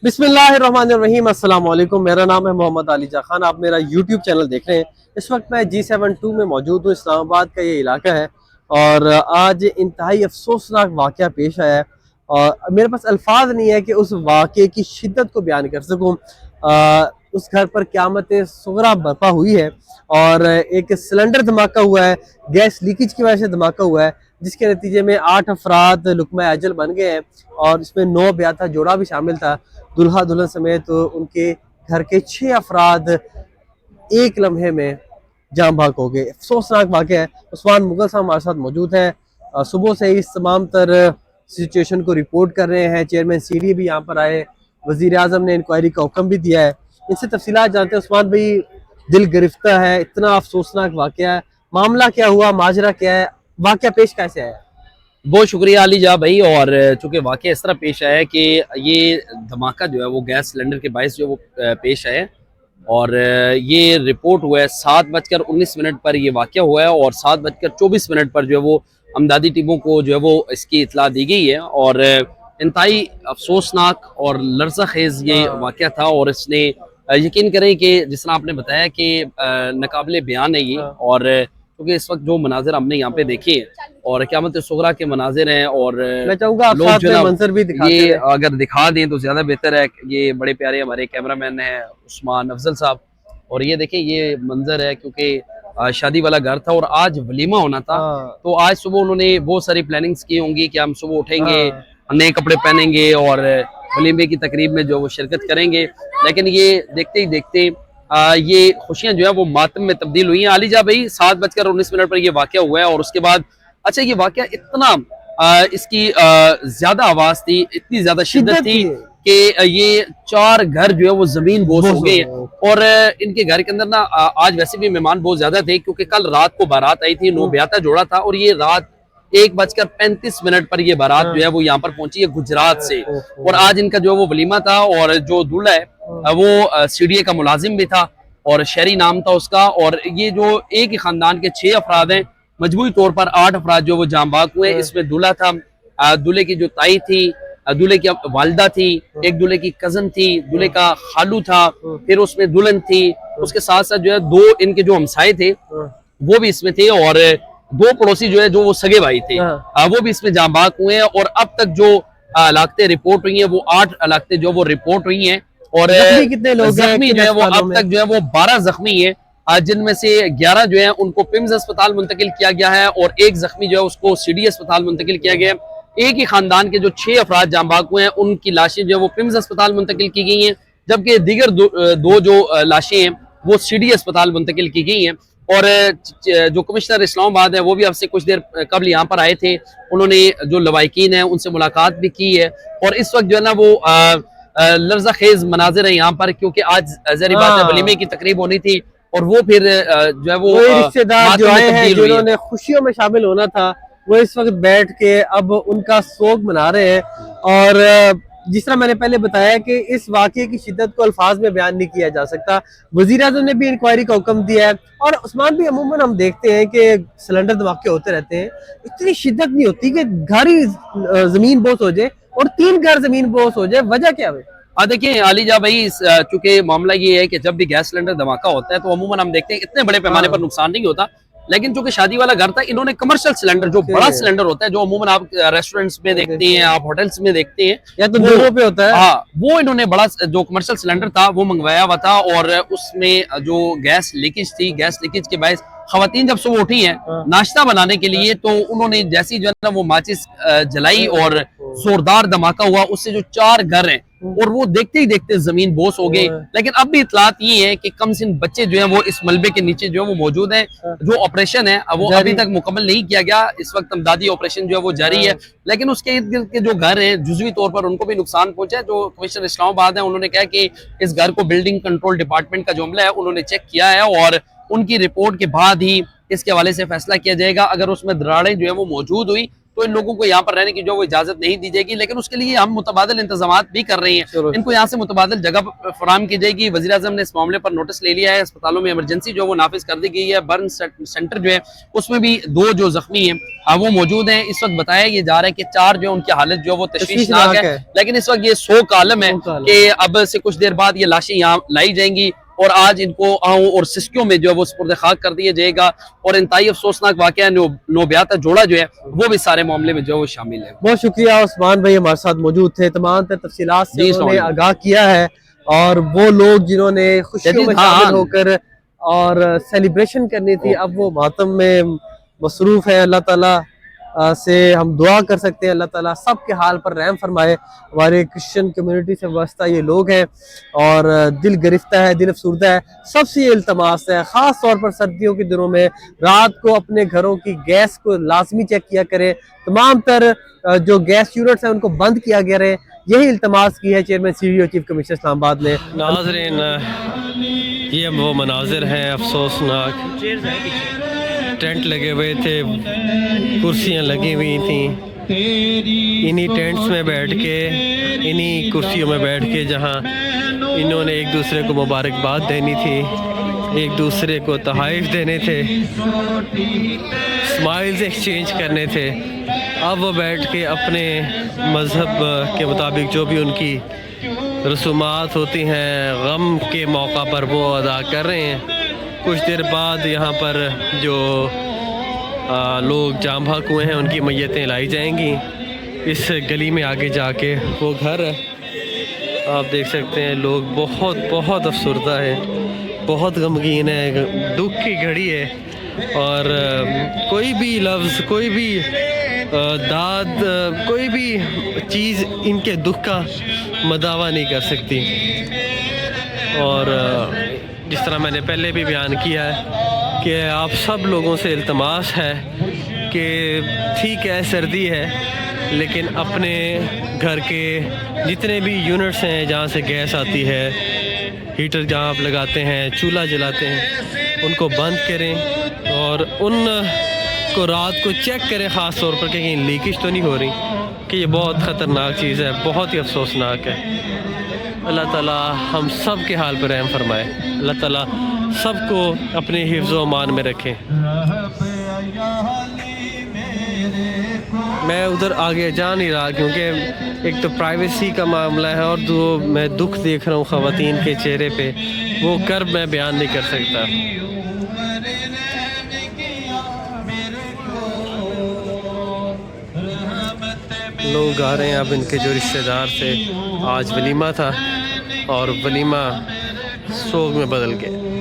बिस्मिल्लाहिर्रहमानिर्रहीम। अस्सलाम वालेकुम। मेरा नाम है मोहम्मद अलीजा खान। आप मेरा यूट्यूब चैनल देख रहे हैं। इस वक्त मैं G72 में मौजूद हूँ। इस्लामाबाद का ये इलाका है और आज इंतहाई अफसोसनाक वाक़या पेश आया है और मेरे पास अल्फाज नहीं है कि उस वाक़े की शिद्दत को बयान कर सकूँ। उस घर पर क़यामत सुगरा बर्पा हुई है और एक सिलेंडर धमाका हुआ है, गैस लीकेज की वजह से धमाका हुआ है, जिसके नतीजे में 8 अफराद लुकमा अजल बन गए हैं और इसमें 9 ब्याता जोड़ा भी शामिल था। दुल्हा दुल्हन समेत उनके घर के 6 अफराद एक लम्हे में जाम भाग हो गए। अफसोसनाक वाक़या है। उस्मान मुगल साहब हमारे साथ मौजूद है। सुबह से इस तमाम तर सिचुएशन को रिपोर्ट कर रहे हैं। चेयरमैन सीडी भी यहाँ पर आए, वज़ीर आज़म ने इंक्वायरी का हुक्म भी दिया है। इनसे तफसीलात जानते हैं। उस्मान भाई, दिल गिरफ्ता है, इतना अफसोसनाक वाक़या है, मामला क्या हुआ, माजरा क्या है, वाक़या पेश कैसे आया? बहुत शुक्रिया अली जा भाई। और चूंकि वाक़या इस तरह पेश आया है कि ये धमाका जो है वो गैस सिलेंडर के बायस जो है वो पेश आया है और ये रिपोर्ट हुआ है 7:19 पर ये वाक़या हुआ है और 7:24 पर जो है वो अमदादी टीमों को जो है वो इसकी इतला दी गई है और इंतहाई अफसोसनाक और लर्ज़ाखेज़ ये वाक़या था। और इसने यकीन करें कि जिस तरह आपने बताया कि नाकाबिले बयान है ये। और क्योंकि इस वक्त जो मनाजिर हमने यहाँ पे देखे हैं और क़यामत सुगरा के मनाजिर हैं और मैं चाहूँगा आप लोग साथ जो में है मंजर भी दिखाते ये रहें। अगर दिखा दें तो ज़्यादा बेहतर है। ये बड़े प्यारे हमारे कैमरामैन हैं उस्मान अफजल साहब और ये देखें ये मंजर है क्योंकि शादी वाला घर था और आज वलीमा होना था। तो आज सुबह उन्होंने बहुत सारी प्लानिंग्स की होंगी कि हम सुबह उठेंगे, नए कपड़े पहनेंगे और वलीमे की तकरीब में जो वो शिरकत करेंगे, लेकिन ये देखते ही देखते ये खुशियां जो है वो मातम में तब्दील हुई हैं। अली जा भाई 7:19 पर ये वाक़या हुआ है और उसके बाद अच्छा ये वाक़या इतना इसकी ज्यादा आवाज थी, इतनी ज्यादा शिद्दत थी कि ये 4 घर जो है वो जमीन बोस हो गए और इनके घर के अंदर ना आज वैसे भी मेहमान बहुत ज्यादा थे क्योंकि कल रात को बारात आई थी, 9 ब्याता जोड़ा था और ये रात 1:35 पर ये बारात जो है वो यहाँ पर पहुंची है गुजरात से और आज इनका जो है वो वलीमा था और जो दूल्हा है वो सीडीए का मुलाजिम भी था और शहरी नाम था उसका। और ये जो एक ही खानदान के 6 अफराद हैं, मजबूरी तौर पर 8 अफराद जो वो जाम बाग हुए। इसमें दूल्हा था, दूल्हे की जो ताई थी, दूल्हे की वालदा थी, एक दूल्हे की कजन थी, दूल्हे का खालू था, फिर उसमें दुल्हन थी, उसके साथ साथ जो है 2 इनके जो हमसाए थे वो भी इसमें थे और 2 पड़ोसी जो है जो वो सगे भाई थे वो भी इसमें जाम बाग हुए हैं। और अब तक जो हलाकतें रिपोर्ट हुई हैं वो 8 हलाकतें जो वो रिपोर्ट हुई हैं और कितने लोग जख्मी जो है वो अब तक जो है वो 12 जख्मी है, जिनमें से 11 जो है उनको पिम्स अस्पताल मुंतकिल किया गया है और एक जख्मी जो है उसको सीडी अस्पताल मुंतकिल किया गया है। एक ही खानदान के जो 6 अफराद जाम बाग हुए हैं उनकी लाशें जो है वो पिम्स अस्पताल मुंतकिल की गई हैं, जबकि दीगर दो जो लाशें हैं वो सीडी अस्पताल मुंतकिल की गई हैं। और जो कमिश्नर इस्लामाबाद है वो भी अब से कुछ देर कबल यहाँ पर आए थे, उन्होंने जो लवाकिन है उनसे मुलाकात भी की है और इस वक्त जो है ना वो लर्ज़ाखेज मनाजिर है यहाँ पर क्योंकि आज ज़ाहिर बात है वलीमे की तकरीब होनी थी और वो फिर जो है वो रिश्तेदार जो आए हैं जिन्होंने खुशियों में शामिल होना था वो इस वक्त बैठ के अब उनका सोग मना रहे हैं। और जिस तरह मैंने पहले बताया कि इस वाक़े की शिद्दत को अल्फाज में बयान नहीं किया जा सकता। वज़ीर आज़म ने भी इंक्वायरी का हुक्म दिया है और उस्मान भी अमूमन हम देखते हैं कि सिलेंडर धमाके होते रहते हैं, इतनी शिद्दत नहीं होती कि घर ही जमीन बोस हो जाए और 3 घर जमीन बोस हो जाए। वजह क्या है? देखिए अली जा भाई, चूंकि मामला ये है कि जब भी गैस सिलेंडर धमाका होता है तो अमूमन हम देखते हैं इतने बड़े पैमाने पर नुकसान नहीं होता, लेकिन चूंकि शादी वाला घर था इन्होंने कमर्शियल सिलेंडर जो बड़ा सिलेंडर होता है जो अमूमन आप रेस्टोरेंट्स में देखते हैं, आप होटल्स में देखते हैं या तो जगहों पे होता है, हाँ, वो इन्होंने बड़ा जो कमर्शियल सिलेंडर था वो मंगवाया हुआ था और उसमें जो गैस लीकेज थी, गैस लीकेज के बायस खवातीन जब सुबह उठी हैं नाश्ता बनाने के लिए तो उन्होंने जैसी जो है ना वो माचिस जलाई और जोरदार धमाका हुआ, उससे जो 4 घर हैं और वो देखते ही देखते जमीन बोस हो गई। लेकिन अब भी इतलात ये है कि कम से कम बच्चे जो हैं वो इस मलबे के नीचे जो है वो मौजूद हैं। जो ऑपरेशन है वो अभी तक मुकम्मल नहीं किया गया, इस वक्त अमदादी ऑपरेशन जो है वो जारी है, लेकिन उसके इर्द गिर्द के जो घर हैं जुज़वी तौर पर उनको भी नुकसान पहुंचा है। जो कमिश्नर इस्लामाबाद है उन्होंने कहा कि इस घर को बिल्डिंग कंट्रोल डिपार्टमेंट का जो अमला है उन्होंने चेक किया है और उनकी रिपोर्ट के बाद ही इसके हवाले से फैसला किया जाएगा। अगर उसमें दरारें जो है वो मौजूद हुई तो इन लोगों को यहाँ पर रहने की जो वो इजाजत नहीं दी जाएगी, लेकिन उसके लिए हम मुतबादिल इंतजाम भी कर रहे हैं। इनको यहाँ से मुतबादिल जगह फराम की जाएगी। वज़ीर आज़म ने इस मामले पर नोटिस ले लिया है। अस्पतालों में इमरजेंसी जो वो नाफिज कर दी गई है। बर्न सेंटर जो है उसमें भी 2 जो जख्मी हैं वो मौजूद हैं। इस वक्त बताया ये जा रहा है कि 4 जो उनकी हालत जो वो तशवीशनाक है, लेकिन इस वक्त ये 100 का आलम है कि अब से कुछ देर बाद ये लाशें यहाँ लाई जाएंगी और आज इनको और सिस्कियों में जो है वो सुपुर्द खाक कर दिया जाएगा। और इंतहाई अफसोसनाक वाकया नोबियाता जोड़ा जो है वो भी सारे मामले में जो वो शामिल है। बहुत शुक्रिया उस्मान भाई, हमारे साथ मौजूद थे, तमाम तफसीलात से उन्होंने आगाह किया है। और वो लोग जिन्होंने खुशियों में शामिल होकर और सेलिब्रेशन करनी थी, अब वो मातम में मसरूफ है। अल्लाह ताला से हम दुआ कर सकते हैं, अल्लाह ताला सब के हाल पर रहम फरमाए। हमारे क्रिश्चियन कम्युनिटी से वास्ता ये लोग हैं और दिल गिरफ्ता है, दिल अफसुर्दा है। सबसे ये इल्तमास है, ख़ास तौर पर सर्दियों के दिनों में रात को अपने घरों की गैस को लाजमी चेक किया करें। तमाम तर जो गैस यूनिट्स हैं उनको बंद किया गया रहे, यही इल्तमास की है chairman CDO chief commissioner Islamabad ने। नाज़रीन, ये वो मनाजिर हैं अफसोसनाक। टेंट लगे हुए थे, कुर्सियाँ लगी हुई थी। इन्हीं टेंट्स में बैठ के, इन्हीं कुर्सियों में बैठ के जहाँ इन्होंने एक दूसरे को मुबारकबाद देनी थी, एक दूसरे को तहाइफ देने थे, स्माइल्स एक्सचेंज करने थे, अब वो बैठ के अपने मज़हब के मुताबिक जो भी उनकी रसूमात होती हैं गम के मौका पर वो अदा कर रहे हैं। कुछ देर बाद यहाँ पर जो लोग जाम भाग हुए हैं उनकी मैयतें लाई जाएंगी। इस गली में आगे जाके वो घर आप देख सकते हैं, लोग बहुत बहुत अफसरदा है, बहुत गमगीन है, दुख की घड़ी है। और कोई भी लफ्ज़, कोई भी दाद, कोई भी चीज़ इनके दुख का मदावा नहीं कर सकती। और जिस तरह मैंने पहले भी बयान किया है कि आप सब लोगों से इल्तमास है कि ठीक है सर्दी है, लेकिन अपने घर के जितने भी यूनिट्स हैं जहाँ से गैस आती है, हीटर जहाँ आप लगाते हैं, चूल्हा जलाते हैं, उनको बंद करें और उन को रात को चेक करें, ख़ास तौर पर कहीं लीकेज तो नहीं हो रही, कि ये बहुत ख़तरनाक चीज़ है, बहुत ही अफसोसनाक है। अल्लाह ताला हम सब के हाल पर रहम फरमाए, अल्लाह ताला सबको अपने हिफ्ज़ व अमान में रखे। मैं उधर आगे जा नहीं रहा क्योंकि एक तो प्राइवेसी का मामला है और जो मैं दुख देख रहा हूँ ख़वातीन के चेहरे पे, वो कर्ब मैं बयान नहीं कर सकता। लोग आ रहे हैं, अब इनके जो रिश्तेदार थे, आज वलीमा था और वलीमा सोग में बदल गया।